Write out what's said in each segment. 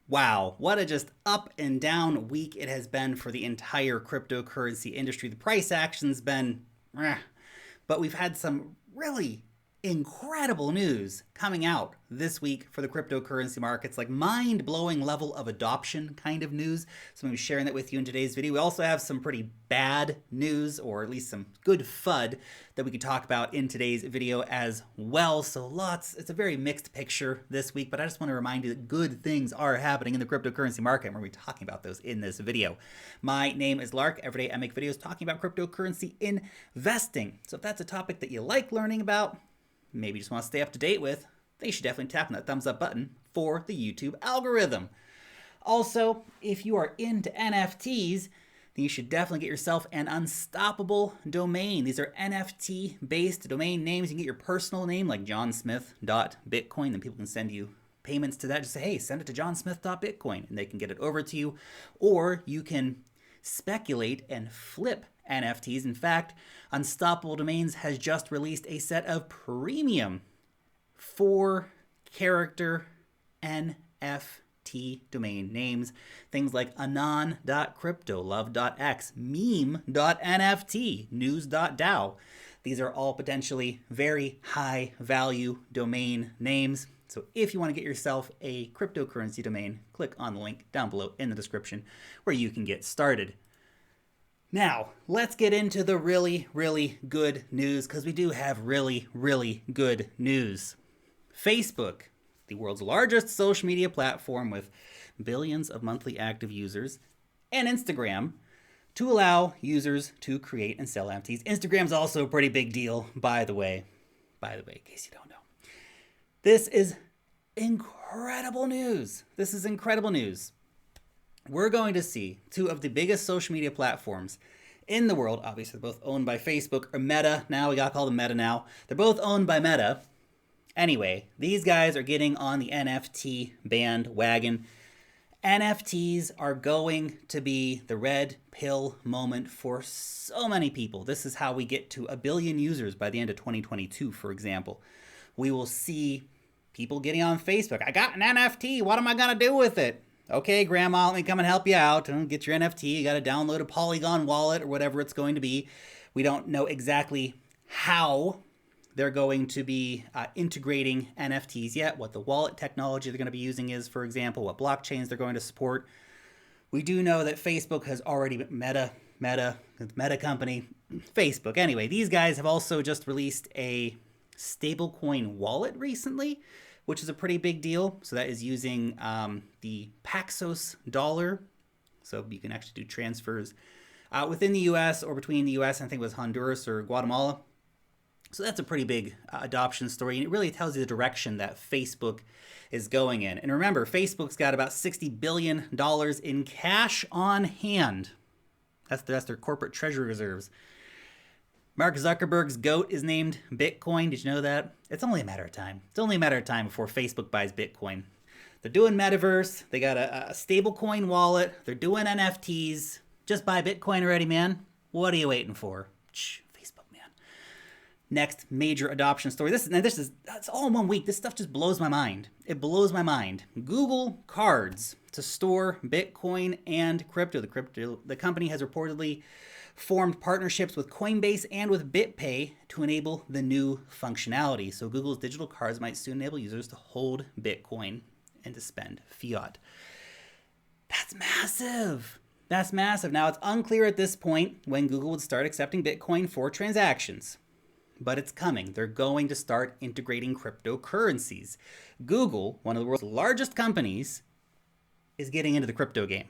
Wow, what a just up and down week it has been for the entire cryptocurrency industry. The price action's been, but we've had some really incredible news coming out this week for the cryptocurrency markets, like mind-blowing level of adoption kind of news. So I'm going to be sharing that with you in today's video. We also have some pretty bad news, or at least some good FUD that we could talk about in today's video as well. So it's a very mixed picture this week, but I just want to remind you that good things are happening in the cryptocurrency market, and we're going to be talking about those in this video. My name is Lark. Every day I make videos talking about cryptocurrency investing. So if that's a topic that you like learning about, maybe just want to stay up to date with, then you should definitely tap on that thumbs up button for the YouTube algorithm. Also, if you are into NFTs, then you should definitely get yourself an unstoppable domain. These are NFT-based domain names. You can get your personal name like johnsmith.bitcoin, then people can send you payments to that. Just say, hey, send it to johnsmith.bitcoin, and they can get it over to you. Or you can speculate and flip NFTs. In fact, Unstoppable Domains has just released a set of premium 4-character NFT domain names. Things like anon.crypto, love.x, meme.nft, news.dao. These are all potentially very high value domain names. So if you want to get yourself a cryptocurrency domain, click on the link down below in the description where you can get started. Now, let's get into the really, really good news, because we do have really, really good news. Facebook, the world's largest social media platform with billions of monthly active users, and Instagram to allow users to create and sell NFTs. Instagram's also a pretty big deal, by the way, in case you don't know. This is incredible news. We're going to see two of the biggest social media platforms in the world. Obviously, they're both owned by Facebook, or Meta. Now we got to call them Meta now. They're both owned by Meta. Anyway, these guys are getting on the NFT bandwagon. NFTs are going to be the red pill moment for so many people. This is how we get to 1 billion users by the end of 2022, for example. We will see people getting on Facebook. I got an NFT. What am I going to do with it? Okay, grandma, let me come and help you out. Get your NFT. You got to download a Polygon wallet or whatever it's going to be. We don't know exactly how they're going to be integrating NFTs yet, what the wallet technology they're going to be using is, for example, what blockchains they're going to support. We do know that Facebook has already, Meta company, Facebook. Anyway, these guys have also just released a stablecoin wallet recently, which is a pretty big deal. So that is using the Paxos dollar. So you can actually do transfers within the US or between the US, and I think it was Honduras or Guatemala. So that's a pretty big adoption story, and it really tells you the direction that Facebook is going in. And remember, Facebook's got about $60 billion in cash on hand. That's their corporate treasury reserves. Mark Zuckerberg's goat is named Bitcoin. Did you know that? It's only a matter of time. It's only a matter of time before Facebook buys Bitcoin. They're doing metaverse. They got a stablecoin wallet. They're doing NFTs. Just buy Bitcoin already, man. What are you waiting for? Facebook, man. Next major adoption story. That's all in 1 week. This stuff just blows my mind. It blows my mind. Google Cards to store Bitcoin and crypto. The company has reportedly formed partnerships with Coinbase and with BitPay to enable the new functionality. So Google's digital cards might soon enable users to hold Bitcoin and to spend fiat. That's massive. Now, it's unclear at this point when Google would start accepting Bitcoin for transactions, but it's coming. They're going to start integrating cryptocurrencies. Google, one of the world's largest companies, is getting into the crypto game,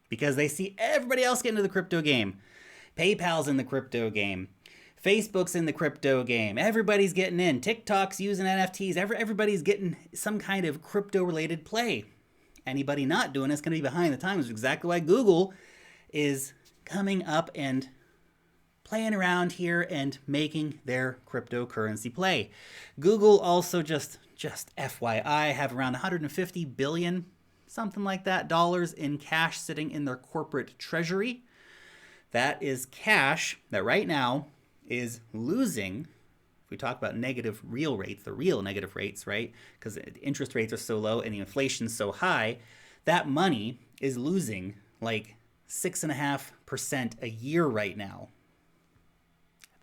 because they see everybody else get into the crypto game. PayPal's in the crypto game. Facebook's in the crypto game. Everybody's getting in. TikTok's using NFTs. Everybody's getting some kind of crypto-related play. Anybody not doing it's going to be behind the times. Exactly why Google is coming up and playing around here and making their cryptocurrency play. Google also, just FYI, have around 150 billion something like that, dollars in cash sitting in their corporate treasury. That is cash that right now is losing if we talk about negative real rates, the real negative rates, right? Because interest rates are so low and the inflation's so high, that money is losing like 6.5% a year right now.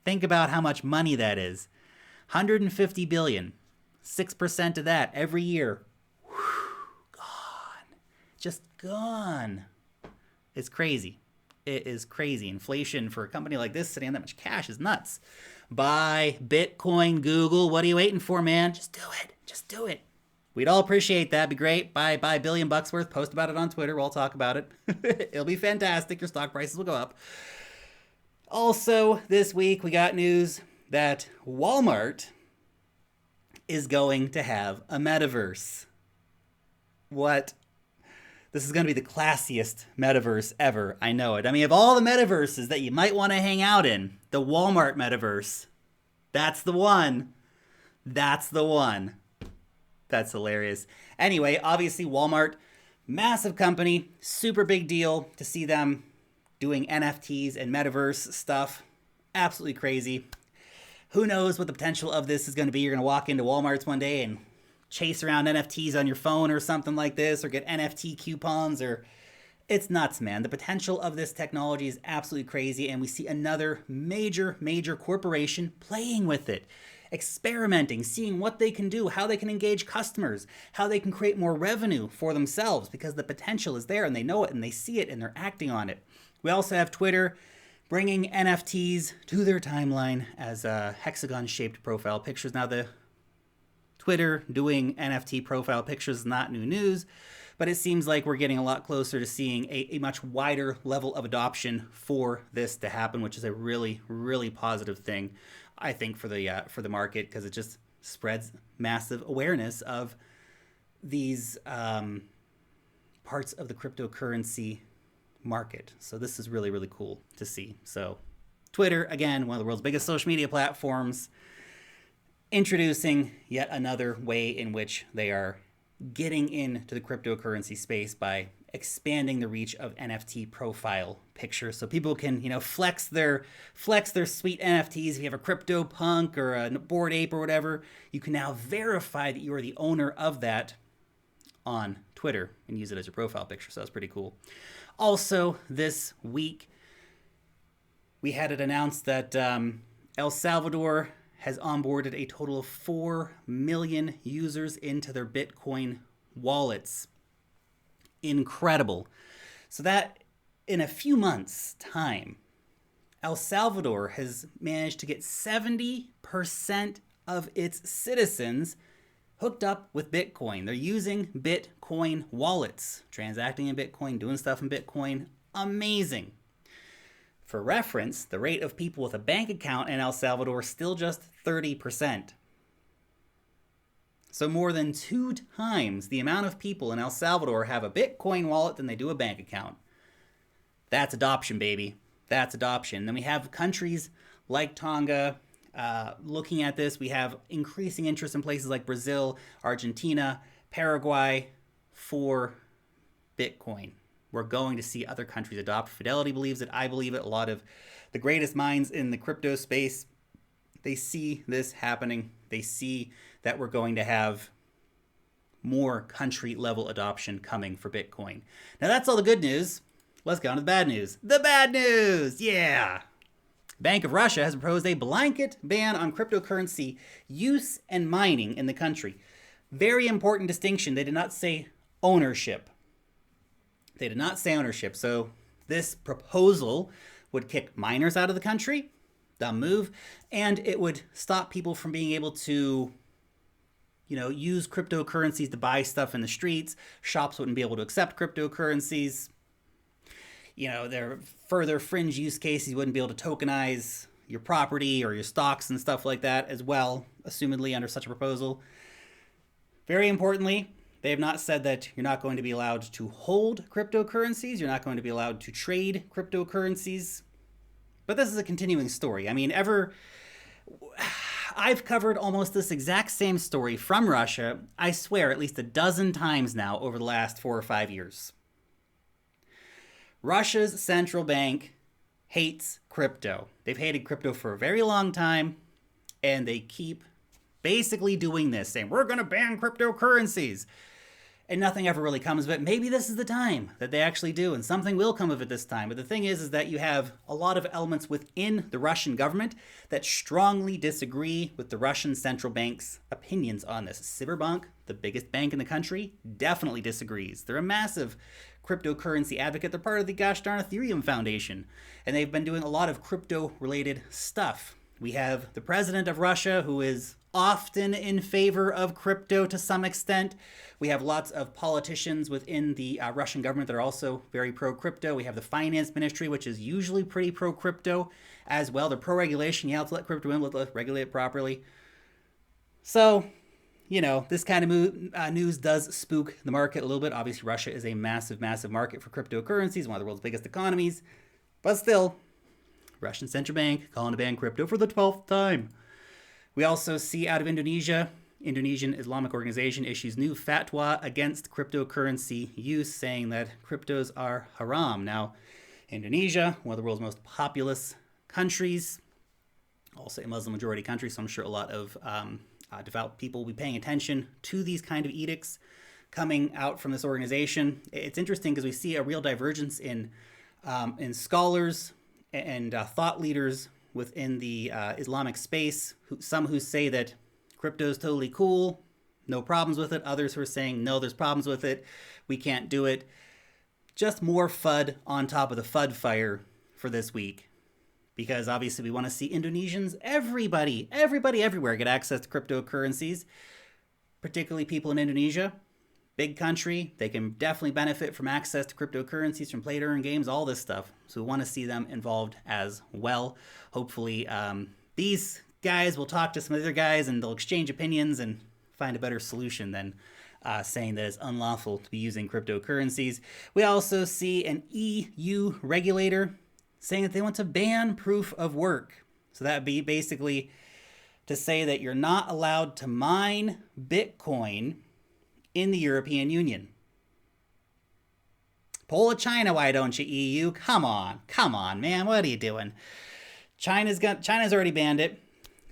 Think about how much money that is. 150 billion. 6% of that every year. Whew, gone. Just gone. It's crazy. It is crazy. Inflation for a company like this sitting on that much cash is nuts. Buy Bitcoin, Google. What are you waiting for, man? Just do it. Just do it. We'd all appreciate that. It'd be great. Buy $1 billion worth. Post about it on Twitter. We'll all talk about it. It'll be fantastic. Your stock prices will go up. Also, this week we got news that Walmart is going to have a metaverse. What? This is going to be the classiest metaverse ever. I know it. I mean, of all the metaverses that you might want to hang out in, the Walmart metaverse, that's the one. That's the one. That's hilarious. Anyway, obviously Walmart, massive company, super big deal to see them doing NFTs and metaverse stuff. Absolutely crazy. Who knows what the potential of this is going to be. You're going to walk into Walmart's one day and chase around NFTs on your phone or something like this, or get NFT coupons, or it's nuts, man. The potential of this technology is absolutely crazy, and we see another major corporation playing with it, experimenting, seeing what they can do, how they can engage customers, how they can create more revenue for themselves, because the potential is there and they know it and they see it and they're acting on it. We also have Twitter bringing NFTs to their timeline as hexagon-shaped profile pictures. Now, the Twitter doing NFT profile pictures is not new news, but it seems like we're getting a lot closer to seeing a much wider level of adoption for this to happen, which is a really positive thing, I think, for the market, because it just spreads massive awareness of these parts of the cryptocurrency market. So this is really cool to see. So Twitter, again, one of the world's biggest social media platforms, introducing yet another way in which they are getting into the cryptocurrency space by expanding the reach of NFT profile pictures, so people can, flex their sweet NFTs. If you have a CryptoPunk or a Bored Ape or whatever, you can now verify that you are the owner of that on Twitter and use it as your profile picture. So that's pretty cool. Also, this week, we had it announced that El Salvador has onboarded a total of 4 million users into their Bitcoin wallets. Incredible. So that in a few months' time, El Salvador has managed to get 70% of its citizens hooked up with Bitcoin. They're using Bitcoin wallets, transacting in Bitcoin, doing stuff in Bitcoin. Amazing. For reference, the rate of people with a bank account in El Salvador is still just 30%. So more than 2 times the amount of people in El Salvador have a Bitcoin wallet than they do a bank account. That's adoption, baby. That's adoption. Then we have countries like Tonga looking at this. We have increasing interest in places like Brazil, Argentina, Paraguay for Bitcoin. We're going to see other countries adopt. Fidelity believes it. I believe it. A lot of the greatest minds in the crypto space, they see this happening. They see that we're going to have more country-level adoption coming for Bitcoin. Now, that's all the good news. Let's get on to the bad news. The bad news! Yeah! Bank of Russia has proposed a blanket ban on cryptocurrency use and mining in the country. Very important distinction. They did not say ownership. They did not say ownership. So this proposal would kick miners out of the country. Dumb move. And it would stop people from being able to, use cryptocurrencies to buy stuff in the streets. Shops wouldn't be able to accept cryptocurrencies. There are further fringe use cases. You wouldn't be able to tokenize your property or your stocks and stuff like that as well, assumedly under such a proposal. Very importantly, they have not said that you're not going to be allowed to hold cryptocurrencies. You're not going to be allowed to trade cryptocurrencies. But this is a continuing story. I mean, I've covered almost this exact same story from Russia, I swear, at least a dozen times now over the last 4 or 5 years. Russia's central bank hates crypto. They've hated crypto for a very long time. And they keep basically doing this, saying, we're going to ban cryptocurrencies. And nothing ever really comes of it. Maybe this is the time that they actually do, and something will come of it this time. But the thing is that you have a lot of elements within the Russian government that strongly disagree with the Russian central bank's opinions on this. Cyberbank, the biggest bank in the country, definitely disagrees. They're a massive cryptocurrency advocate. They're part of the gosh darn Ethereum Foundation, and they've been doing a lot of crypto-related stuff. We have the president of Russia, who is often in favor of crypto to some extent. We have lots of politicians within the Russian government that are also very pro-crypto. We have the finance ministry, which is usually pretty pro-crypto as well. They're pro-regulation. Yeah, let's let crypto in, let's regulate it properly. So, you know, this kind of news does spook the market a little bit. Obviously, Russia is a massive, massive market for cryptocurrencies, one of the world's biggest economies. But still, Russian central bank calling to ban crypto for the 12th time. We also see out of Indonesia, Indonesian Islamic organization issues new fatwa against cryptocurrency use, saying that cryptos are haram. Now, Indonesia, one of the world's most populous countries, also a Muslim majority country, so I'm sure a lot of devout people will be paying attention to these kind of edicts coming out from this organization. It's interesting because we see a real divergence in scholars and thought leaders within the Islamic space, some who say that crypto is totally cool, no problems with it. Others who are saying, no, there's problems with it, we can't do it. Just more FUD on top of the FUD fire for this week. Because obviously we want to see Indonesians, everybody everywhere get access to cryptocurrencies, particularly people in Indonesia. Big country, they can definitely benefit from access to cryptocurrencies, from play-to-earn games, all this stuff. So we want to see them involved as well. Hopefully these guys will talk to some other guys and they'll exchange opinions and find a better solution than saying that it's unlawful to be using cryptocurrencies. We also see an EU regulator saying that they want to ban proof of work. So that would be basically to say that you're not allowed to mine Bitcoin in the European Union. Pull a China, why don't you, EU? Come on, man, what are you doing? China's already banned it.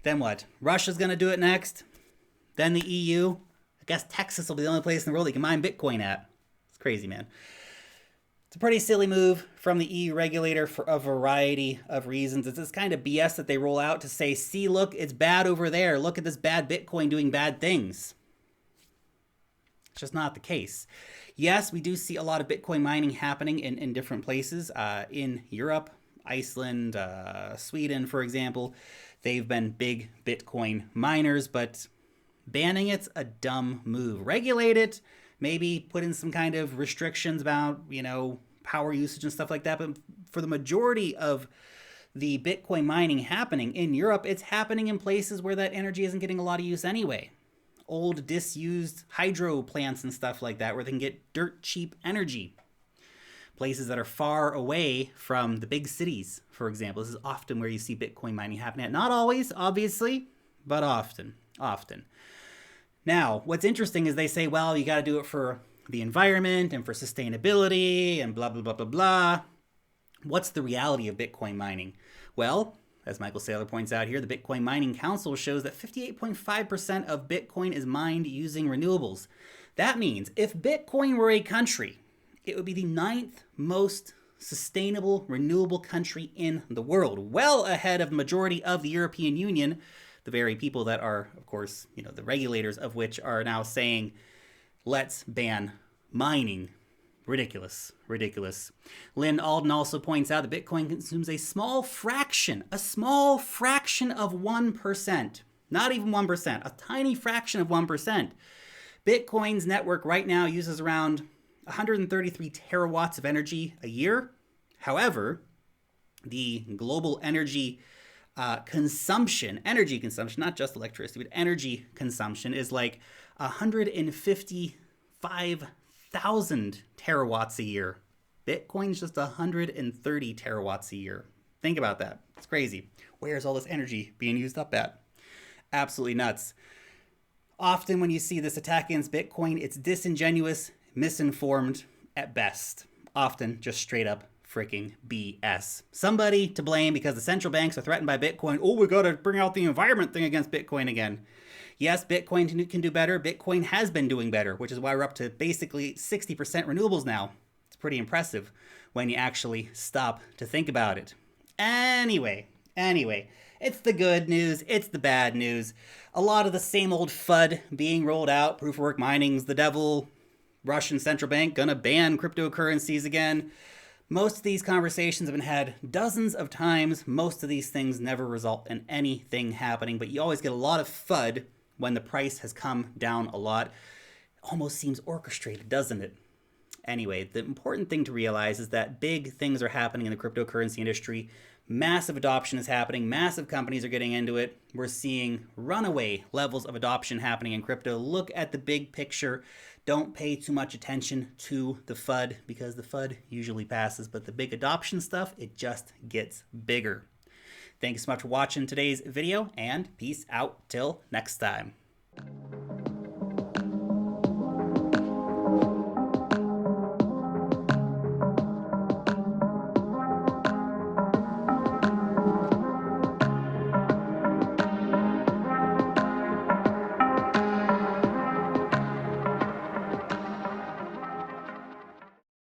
Then what? Russia's going to do it next. Then the EU. I guess Texas will be the only place in the world you can mine Bitcoin at. It's crazy, man. It's a pretty silly move from the EU regulator for a variety of reasons. It's this kind of BS that they roll out to say, see, look, it's bad over there. Look at this bad Bitcoin doing bad things. It's just not the case. Yes, we do see a lot of Bitcoin mining happening in different places. In Europe, Iceland, Sweden, for example, they've been big Bitcoin miners, but banning it's a dumb move. Regulate it, maybe put in some kind of restrictions about, power usage and stuff like that. But for the majority of the Bitcoin mining happening in Europe, it's happening in places where that energy isn't getting a lot of use anyway. Old disused hydro plants and stuff like that, where they can get dirt cheap energy. Places that are far away from the big cities, for example. This is often where you see Bitcoin mining happening. Not always, obviously, but often. Now, what's interesting is they say, well, you got to do it for the environment and for sustainability and blah, blah, blah, blah, blah. What's the reality of Bitcoin mining? Well, as Michael Saylor points out here, the Bitcoin Mining Council shows that 58.5% of Bitcoin is mined using renewables. That means if Bitcoin were a country, it would be the 9th most sustainable renewable country in the world, well ahead of the majority of the European Union, the very people that are, of course, the regulators of which are now saying, let's ban mining. Ridiculous. Lynn Alden also points out that Bitcoin consumes a small fraction of 1%. Not even 1%, a tiny fraction of 1%. Bitcoin's network right now uses around 133 terawatts of energy a year. However, the global energy consumption, not just electricity, but energy consumption is like 155,000 terawatts a year. Bitcoin's just 130 terawatts a year. Think about that. It's crazy. Where's all this energy being used up at? Absolutely nuts. Often when you see this attack against Bitcoin, it's disingenuous, misinformed at best. Often just straight up freaking BS. Somebody to blame because the central banks are threatened by Bitcoin. Oh, we got to bring out the environment thing against Bitcoin again. Yes, Bitcoin can do better. Bitcoin has been doing better, which is why we're up to basically 60% renewables now. It's pretty impressive when you actually stop to think about it. Anyway, it's the good news, it's the bad news. A lot of the same old FUD being rolled out. Proof of work mining's the devil. Russian central bank gonna ban cryptocurrencies again. Most of these conversations have been had dozens of times. Most of these things never result in anything happening, but you always get a lot of FUD when the price has come down a lot. Almost seems orchestrated, doesn't it? Anyway, the important thing to realize is that big things are happening in the cryptocurrency industry. Massive adoption is happening. Massive companies are getting into it. We're seeing runaway levels of adoption happening in crypto. Look at the big picture. Don't pay too much attention to the FUD because the FUD usually passes, but the big adoption stuff, it just gets bigger. Thanks so much for watching today's video, and peace out till next time.